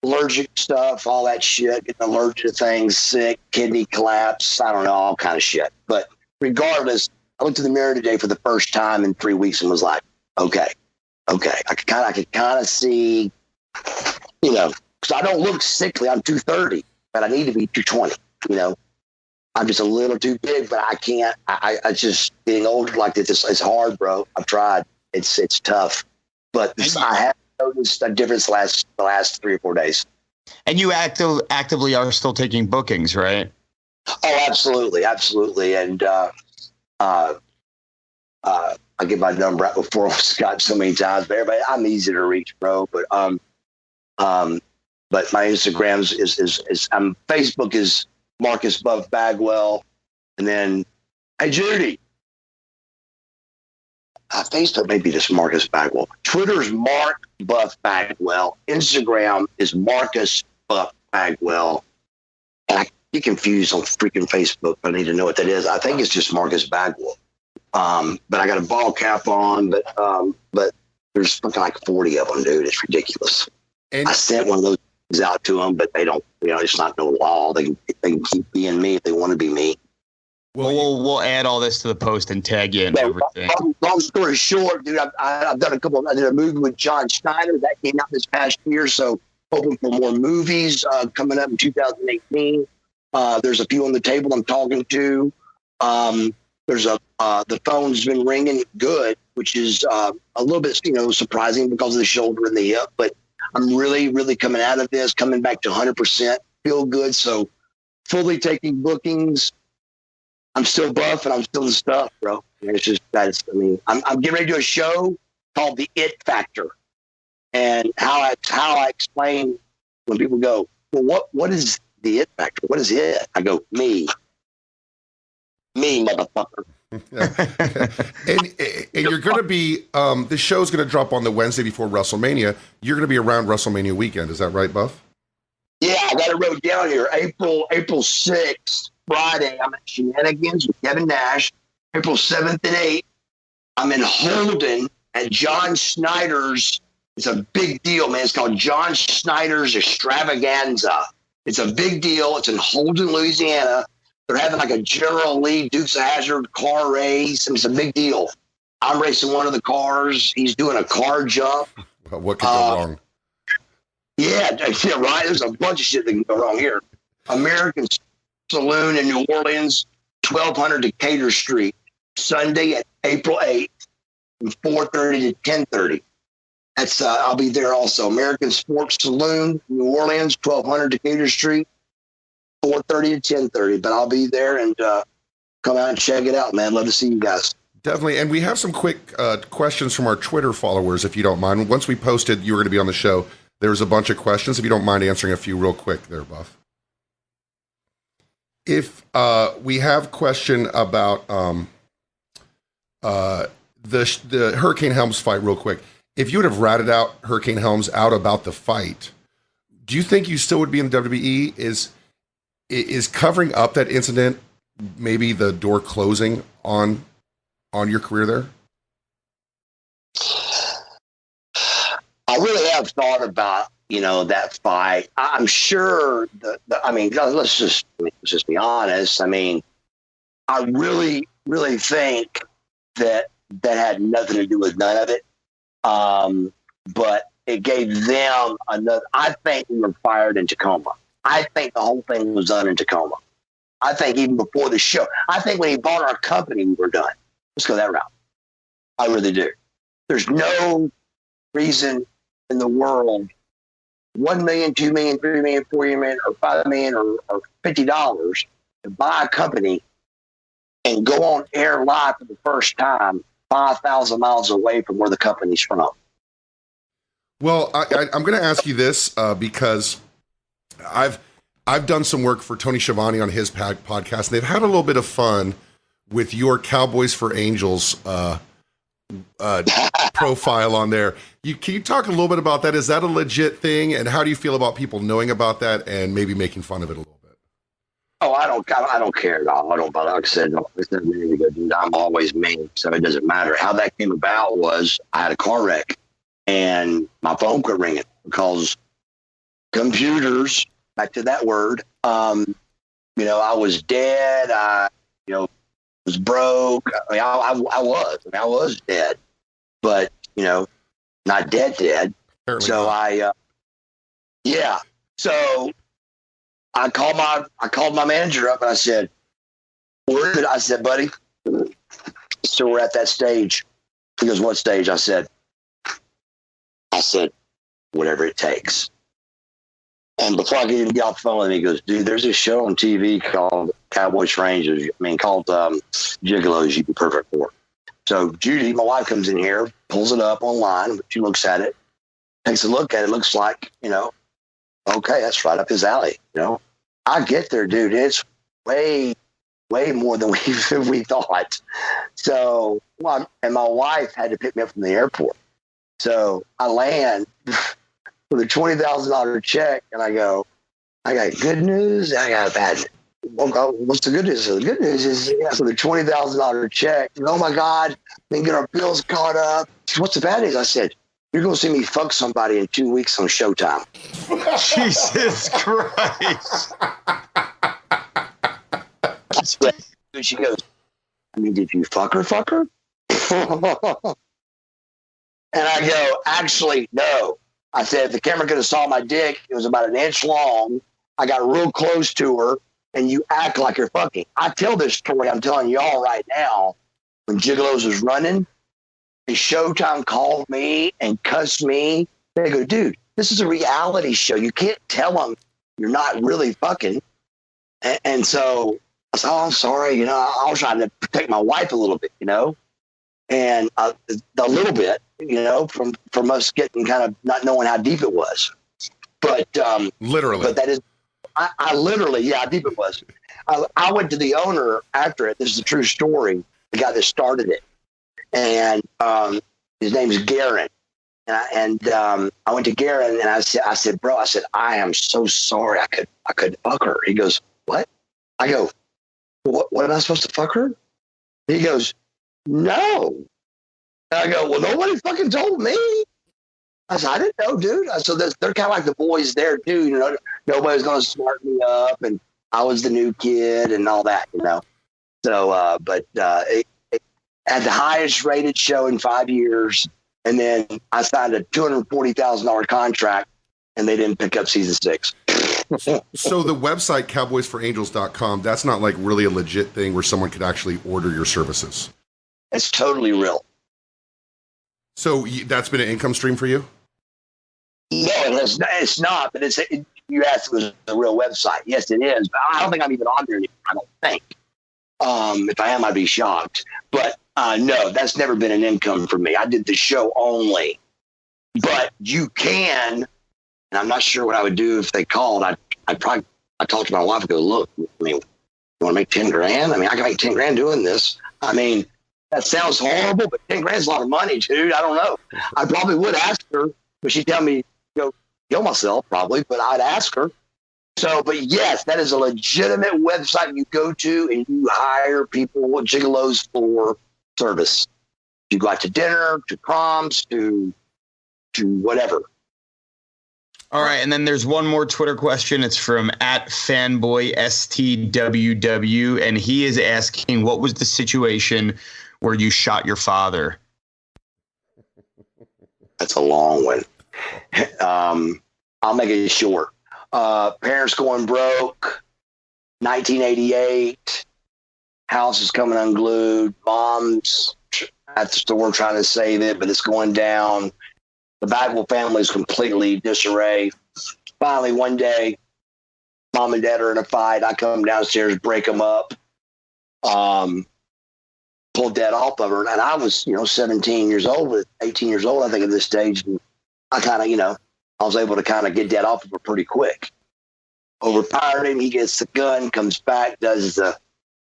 allergic stuff, all that shit, getting allergic to things, sick, kidney collapse, I don't know, all kind of shit. But regardless, I looked in the mirror today for the first time in 3 weeks and was like, okay. I could kind of see, because I don't look sickly. I'm 230, but I need to be 220. I'm just a little too big, but I can't. I just getting older like this. It's hard, bro. I've tried. It's tough, but I have noticed a difference the last 3 or 4 days. And you actively are still taking bookings, right? Oh, absolutely. And I get my number out before Scott so many times, but everybody, I'm easy to reach, bro. But my Instagram is Facebook is Marcus Buff Bagwell, and then hey Judy, Facebook may be just Marcus Bagwell. Twitter's Mark Buff Bagwell. Instagram is Marcus Buff Bagwell. And I get confused on freaking Facebook. I need to know what that is. I think it's just Marcus Bagwell. But I got a ball cap on, but there's something like 40 of them, dude. It's ridiculous. And I sent one of those out to them, but they don't, it's not no law. They can keep being me if they want to be me. Well, we'll add all this to the post and tag you and everything. Long story short, dude, I've done I did a movie with John Schneider that came out this past year. So hoping for more movies coming up in 2018. There's a few on the table I'm talking to. There's the phone's been ringing good, which is a little bit, surprising because of the shoulder and the hip, but I'm really, really coming out of this, coming back to 100%, feel good. So fully taking bookings. I'm still buff and I'm still the stuff, bro. It's just, I'm getting ready to do a show called The It Factor. And how I explain when people go, well, what is the it factor? What is it? I go, me, motherfucker. and you're going to be, the show's going to drop on the Wednesday before WrestleMania. You're going to be around WrestleMania weekend. Is that right, Buff? Yeah, I got it wrote down here. April 6th, Friday, I'm at Shenanigans with Kevin Nash. April 7th and 8th, I'm in Holden at John Schneider's. It's a big deal, man. It's called John Schneider's Extravaganza. It's a big deal. It's in Holden, Louisiana. They're having like a General Lee Dukes of Hazzard car race. And it's a big deal. I'm racing one of the cars. He's doing a car jump. Well, what could go wrong? Yeah, right. There's a bunch of shit that can go wrong here. American Saloon in New Orleans, 1200 Decatur Street, Sunday at April 8th, from 4:30 to 10:30. That's I'll be there also. American Sports Saloon, New Orleans, 1200 Decatur Street, 4:30 to 10:30. But I'll be there and come out and check it out, man. Love to see you guys. Definitely. And we have some quick questions from our Twitter followers, if you don't mind. Once we posted you were going to be on the show, there was a bunch of questions. If you don't mind answering a few real quick there, Buff. If we have question about the Hurricane Helms fight real quick. If you would have ratted out Hurricane Helms out about the fight, do you think you still would be in the WWE? Is covering up that incident maybe the door closing on your career there? I really have thought about, that fight. I'm sure let's just be honest. I mean, I really, really think that had nothing to do with none of it. But it gave them another. I think we were fired in Tacoma. I think the whole thing was done in Tacoma. I think even before the show. I think when he bought our company, we were done. Let's go that route. I really do. There's no reason in the world, $1 million, $2 million, $3 million, $4 million, or $5 million, or $50 to buy a company and go on air live for the first time 5,000 miles away from where the company's from. Well, I'm going to ask you this because I've done some work for Tony Schiavone on his podcast, and they've had a little bit of fun with your Cowboys for Angels profile on there. Can you talk a little bit about that? Is that a legit thing? And how do you feel about people knowing about that and maybe making fun of it a little bit? Oh, I don't care at all. I don't, like I said, dude, I'm always me, so it doesn't matter. How that came about was I had a car wreck and my phone quit ringing because computers, back to that word, I was dead. I was broke. I was dead, but not dead. Apparently so not. So I called my manager up and I said, "Where is it?" I said, "Buddy." So we're at that stage. He goes, "What stage?" I said, "Whatever it takes." And before I could even get off the phone with him, he goes, "Dude, there's this show on TV called Cowboys for Angels. Called Gigolos. You'd be perfect for." So Judy, my wife, comes in here, pulls it up online. She looks at it, takes a look at it. Looks like, okay, that's right up his alley. I get there, dude. It's way way more than we thought. So, and my wife had to pick me up from the airport. So I land with a $20,000 check, and I go, I got good news, I got bad news. Well, what's the good news? So the good news is, for the $20,000 check, oh my God, then get our bills caught up. What's the bad news? I said, you're going to see me fuck somebody in 2 weeks on Showtime. Jesus Christ. She goes, I mean, did you fuck her? And I go, actually, no. I said, if the camera could have saw my dick, it was about an inch long. I got real close to her, and you act like you're fucking. I tell this story, I'm telling y'all right now, when Gigolos was running, and Showtime called me and cussed me. They go, dude, this is a reality show. You can't tell them you're not really fucking. And so I said, oh, I'm sorry. I was trying to protect my wife a little bit, and a little bit, from us getting kind of not knowing how deep it was. But literally, but that is, I literally, how deep it was. I went to the owner after it. This is a true story. The guy that started it, and his name is Garen. And I went to Garen and I said, bro, I am so sorry. I could fuck her. He goes, what? I go, what am I supposed to fuck her? He goes, no. And I go, well, nobody fucking told me. I said, I didn't know, dude. So they're kind of like the boys there too. Nobody's going to smart me up, and I was the new kid and all that, So, but it had the highest rated show in 5 years. And then I signed a $240,000 contract, and they didn't pick up season 6. So the website cowboysforangels.com, that's not like really a legit thing where someone could actually order your services. It's totally real. So that's been an income stream for you? No, it's not. But you asked if it was a real website. Yes, it is. But I don't think I'm even on there anymore. I don't think. If I am, I'd be shocked. But no, that's never been an income for me. I did the show only. But you can, and I'm not sure what I would do if they called. I talked to my wife and go, look, I mean, you want to make 10 grand? I mean, I can make 10 grand doing this. I mean, that sounds horrible, but 10 grand is a lot of money, dude. I don't know. I probably would ask her, but she'd tell me, go kill myself probably, but I'd ask her. So, but yes, that is a legitimate website you go to and you hire people, gigolos for service. You go out to dinner, to proms, to whatever. All right, and then there's one more Twitter question. It's from @fanboystww, and he is asking, what was the situation where you shot your father? That's a long one. I'll make it short. Parents going broke, 1988, house is coming unglued, mom's at the store trying to save it, but it's going down. The Bagwell family is completely disarray. Finally, one day, mom and dad are in a fight. I come downstairs, break them up, pulled dad off of her. And I was, 17 years old, 18 years old, I think, at this stage. And I kind of, I was able to kind of get dad off of her pretty quick. Overpowered him. He gets the gun, comes back, does the,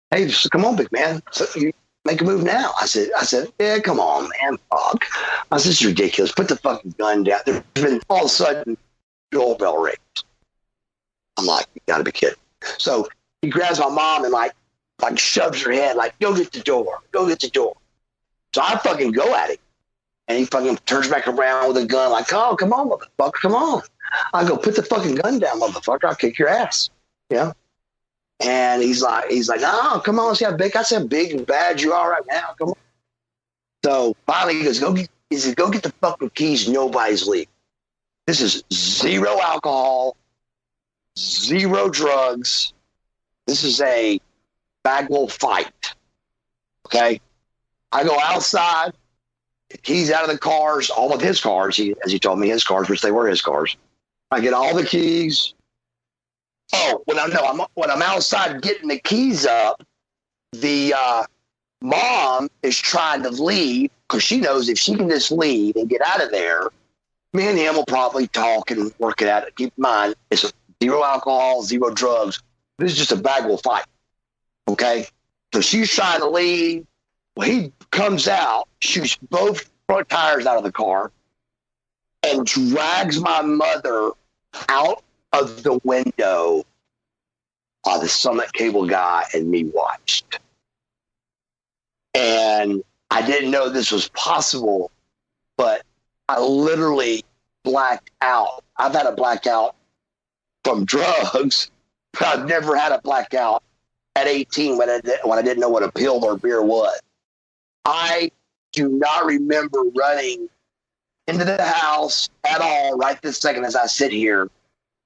hey, come on, big man. So you make a move now. I said, yeah, come on, man. Fuck. I said, this is ridiculous. Put the fucking gun down. There's been all of a sudden doorbell rings. I'm like, you gotta be kidding. So he grabs my mom and like shoves her head, like, go get the door. Go get the door. So I fucking go at him. And he fucking turns back around with a gun, like, oh, come on, motherfucker, come on. I go, put the fucking gun down, motherfucker. I'll kick your ass. And he's like, oh, come on, let's see how big. I said, big and bad you are right now. Come on. So finally he goes, go get the fucking keys. Nobody's leaving. This is zero alcohol, zero drugs. This is a Bagwell fight. Okay. I go outside, the keys out of the cars, all of his cars. As he told me, his cars, which they were his cars. I get all the keys. Oh, when I'm outside getting the keys up, the mom is trying to leave because she knows if she can just leave and get out of there, me and him will probably talk and work it out. Keep in mind, it's zero alcohol, zero drugs. This is just a Bagwell fight. Okay. So she's trying to leave. Well, he comes out, shoots both front tires out of the car, and drags my mother out of the window. The Summit Cable guy and me watched. And I didn't know this was possible, but I literally blacked out. I've had a blackout from drugs, but I've never had a blackout at 18 when I didn't know what a pill or beer was. I do not remember running into the house at all right this second as I sit here.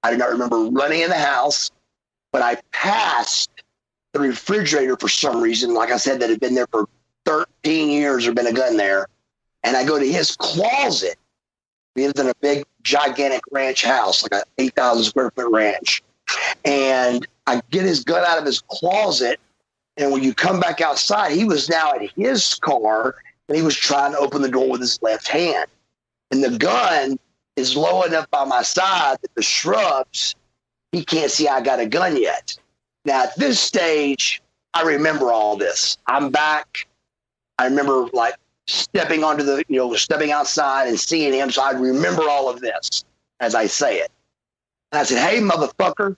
I do not remember running in the house, but I passed the refrigerator for some reason. Like I said, that had been there for 13 years or been a gun there. And I go to his closet. He lives in a big, gigantic ranch house, like an 8,000 square foot ranch. And I get his gun out of his closet. And when you come back outside, he was now at his car and he was trying to open the door with his left hand. And the gun is low enough by my side that the shrubs, he can't see I got a gun yet. Now, at this stage, I remember all this. I'm back. I remember like stepping outside and seeing him. So I remember all of this as I say it. And I said, "Hey, motherfucker."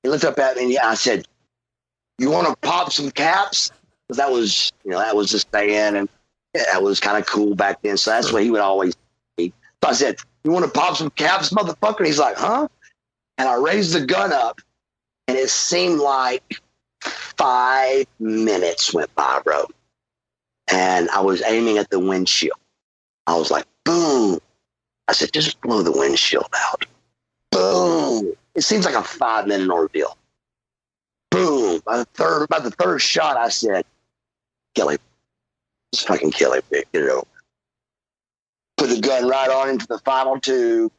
He looked up at me and I said, "You want to pop some caps?" Because that was just saying, and that was kind of cool back then. So that's what he would always say. So I said, "You want to pop some caps, motherfucker?" And he's like, "Huh?" And I raised the gun up, and it seemed like 5 minutes went by, bro. And I was aiming at the windshield. I was like, boom. I said, "Just blow the windshield out." Boom. It seems like a 5-minute ordeal. Boom. About the third shot, I said, "Kill him. Just fucking kill him. Get it over." Put the gun right on into the final tube.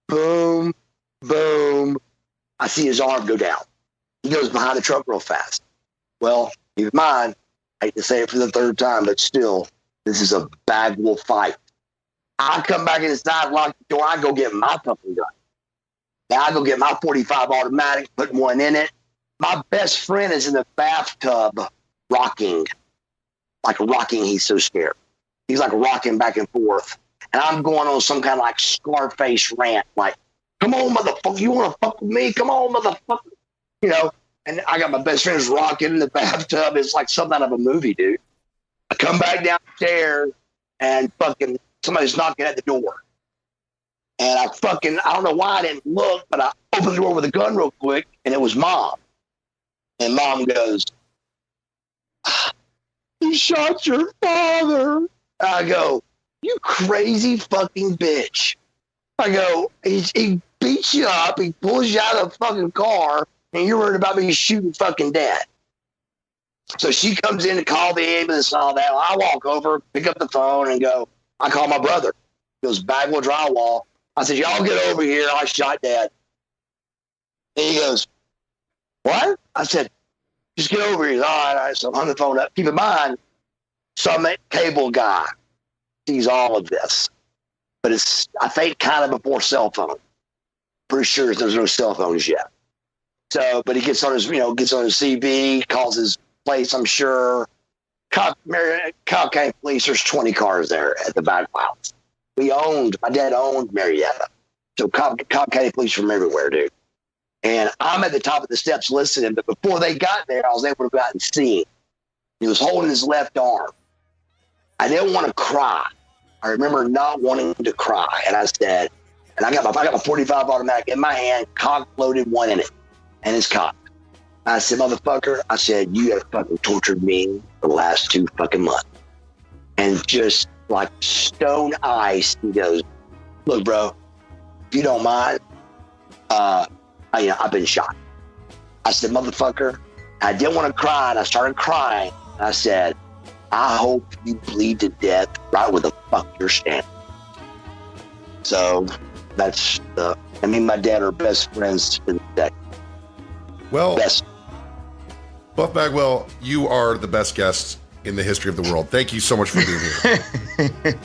Boom. Boom. I see his arm go down. He goes behind the truck real fast. Well, keep in mind, I hate to say it for the third time, but still, this is a Bagwell fight. I come back inside, lock the door, I go get my fucking gun. Now I go get my 45 automatic, put one in it. My best friend is in the bathtub rocking. Like rocking, he's so scared. He's like rocking back and forth. And I'm going on some kind of like Scarface rant, like, "Come on, motherfucker, you want to fuck with me? Come on, motherfucker." You know, and I got my best friends rocking in the bathtub. It's like something out of a movie, dude. I come back downstairs and fucking somebody's knocking at the door. And I don't know why I didn't look, but I opened the door with a gun real quick, and it was Mom. And Mom goes, "You shot your father." And I go, "You crazy fucking bitch." I go, he beats you up, he pulls you out of the fucking car, and you're worried about me shooting fucking dad. So she comes in to call the ambulance and all that. I walk over, pick up the phone, and go, I call my brother. He goes, "Bagwell drywall." I said, "Y'all get over here. I shot dad." And he goes, "What?" I said, "Just get over here." He's, all right. So I hung the phone up. Keep in mind, Summit Cable guy sees all of this. But it's, I think, kind of before cell phone. Pretty sure there's no cell phones yet. So, but he gets on his CB, calls his place, I'm sure. Cobb County Police, there's 20 cars there at the Bagwell. My dad owned Marietta. So Cobb County Police from everywhere, dude. And I'm at the top of the steps listening, but before they got there, I was able to go out and see him. He was holding his left arm. I didn't want to cry. I remember not wanting to cry. And I said, and I got my 45 automatic in my hand, cock loaded, one in it, and it's cocked. I said, "Motherfucker," I said, "you have fucking tortured me for the last 2 fucking months." And just like stone ice, he goes, "Look, bro, if you don't mind, I've been shot." I said, "Motherfucker," I didn't want to cry, and I started crying. I said, "I hope you bleed to death right where the fuck you're standing." So that's me and my dad are best friends to this day. Well, Best. Buff Bagwell, you are the best guest in the history of the world. Thank you so much for being here.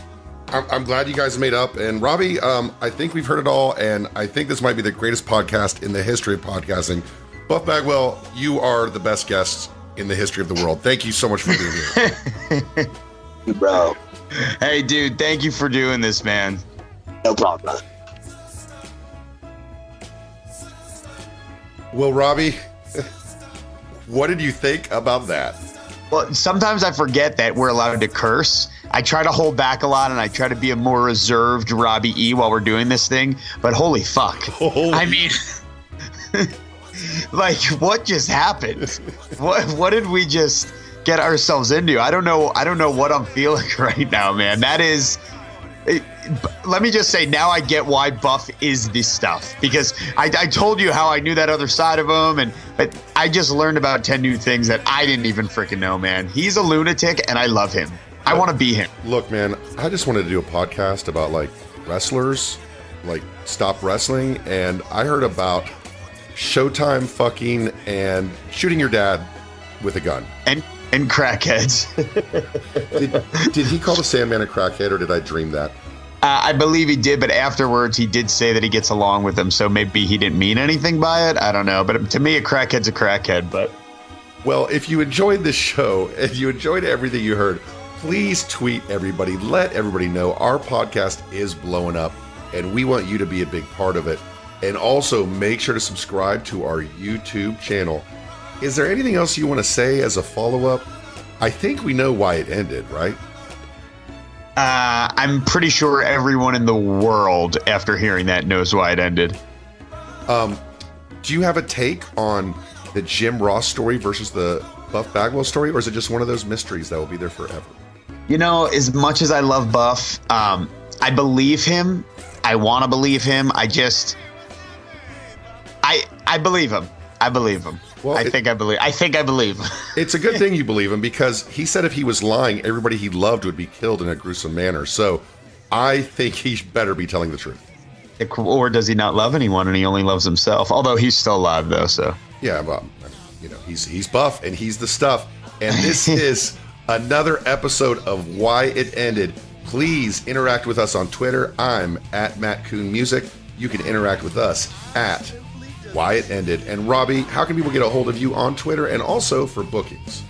I'm glad you guys made up. And Robbie, I think we've heard it all, and I think this might be the greatest podcast in the history of podcasting. Buff Bagwell, you are the best guest in the history of the world. Thank you so much for being here. Bro. Hey, dude, thank you for doing this, man. No problem. Well, Robbie, what did you think about that? Well, sometimes I forget that we're allowed to curse. I try to hold back a lot, and I try to be a more reserved Robbie E while we're doing this thing. But holy fuck. I mean, like, what just happened? What did we just get ourselves into? I don't know what I'm feeling right now, man. That is... Let me just say, now I get why Buff is this stuff, because I told you how I knew that other side of him, but I just learned about 10 new things that I didn't even freaking know, man. He's a lunatic, and I love him. I want to be him. Look, man, I just wanted to do a podcast about, like, wrestlers, like, stop wrestling, and I heard about Showtime fucking and shooting your dad with a gun. And crackheads. Did he call the Sandman a crackhead, or did I dream that? I believe he did, but afterwards he did say that he gets along with them, so maybe he didn't mean anything by it. I don't know, but to me, a crackhead's a crackhead. But well, if you enjoyed this show and you enjoyed everything you heard, please tweet everybody. Let everybody know our podcast is blowing up, and we want you to be a big part of it. And also, make sure to subscribe to our YouTube channel. Is there anything else you want to say as a follow-up? I think we know why it ended, right? I'm pretty sure everyone in the world, after hearing that, knows why it ended. Do you have a take on the Jim Ross story versus the Buff Bagwell story, or is it just one of those mysteries that will be there forever? You know, as much as I love Buff, I believe him. I want to believe him. I believe him. I believe him. Well, I think I believe. It's a good thing you believe him, because he said if he was lying, everybody he loved would be killed in a gruesome manner. So I think he better be telling the truth. Or does he not love anyone and he only loves himself? Although he's still alive, though. So yeah, well, you know, he's Buff and he's the stuff. And this is another episode of Why It Ended. Please interact with us on Twitter. I'm at Matt Coon Music. You can interact with us at Why It Ended. And Robbie, how can people get a hold of you on Twitter and also for bookings?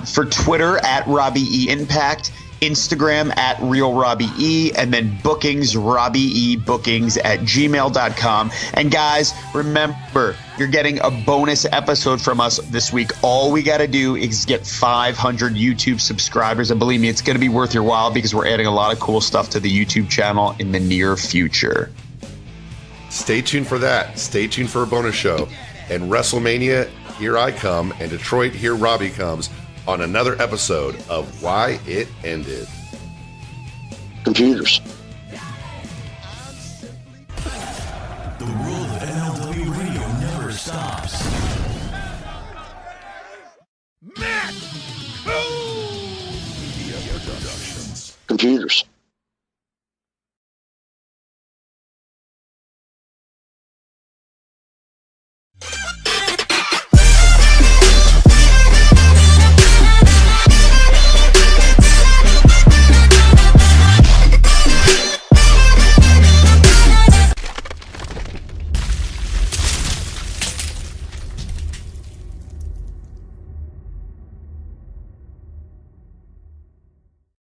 For Twitter at Robbie E Impact, Instagram at Real Robbie E, and then bookings, Robbie E Bookings at gmail.com. And guys, remember, you're getting a bonus episode from us this week. All we got to do is get 500 YouTube subscribers. And believe me, it's going to be worth your while, because we're adding a lot of cool stuff to the YouTube channel in the near future. Stay tuned for that. Stay tuned for a bonus show. And WrestleMania, here I come. And Detroit, here Robbie comes on another episode of Why It Ended. Computers. The world of MLW radio never stops. Matt! Media Productions. Computers.